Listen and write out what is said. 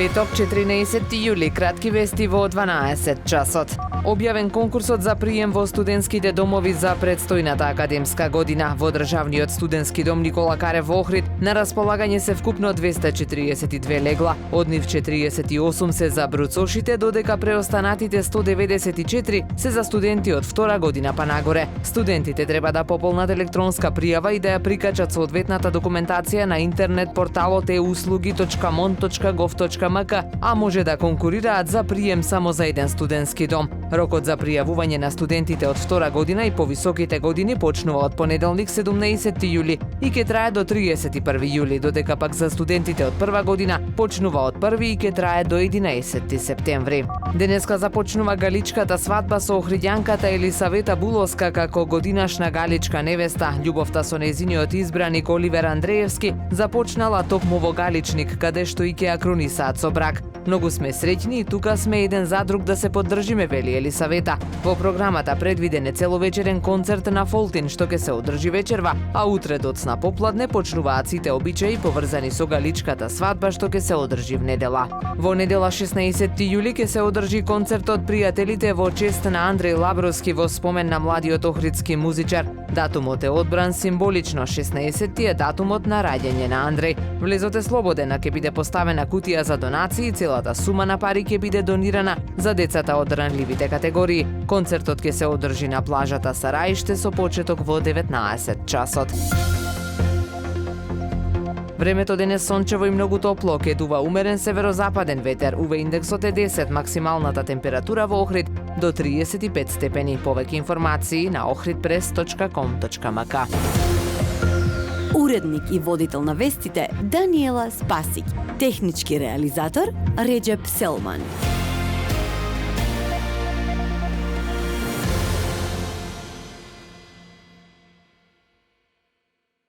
Петок, 14 јули, кратки вести во 12 часот. Објавен конкурсот за прием во студентските домови за предстојната академска година. Во Државниот студентски дом Никола Карев во Охрид на располагање се вкупно 242 легла. Од нив 48 се за бруцошите, додека преостанатите 194 се за студенти од втора година па нагоре. Студентите треба да пополнат електронска пријава и да ја прикачат соодветната документација на интернет порталот euslugi.mon.gov.mk, а може да конкурираат за прием само за еден студентски дом. Рокот за пријавување на студентите од втора година и повисоките години почнува од понеделник 17 јули и ќе трае до 31 јули, додека пак за студентите од прва година почнува од 1 и ќе трае до 11 септември. Денеска започнува галичката свадба со охридјанката Елисавета Булоска како годинашна галичка невеста. Љубовта со нејзиниот избраник Оливер Андреевски започнала токму во Галичник, каде што и ќе ја крунисаат со брак. Многу сме среќни и тука сме еден за друг да се поддржиме, вели Елисавета. Во програмата предвиден е целовечерен концерт на Фолтин, што ќе се одржи вечерва, а утре доцна попладне почнуваат сите обичаи поврзани со галичката свадба, што ќе се одржи внедела. Во недела 16 јули ќе се одржи концертот Пријателите во чест на Андреј Лабровски во спомен на младиот охридски музичар. Датумот е одбран символично, 16 е датумот на раѓање на Андреј. Влезот е слободен, а ќе биде поставена кутија за донации, целата сума на пари ќе биде донирана за децата од ранливите категории. Концертот ќе се одржи на плажата Сараиште со почеток во 19 часот. Времето денес сончево и многу топло, ке дува умерен северозападен ветер, УВ индексот е 10, максималната температура во Охрид до 35 степени. Повеќе информации на ohridpress.com.mk. Уредник и водител на вестите Даниела Спасик, технички реализатор Реджеп Селман.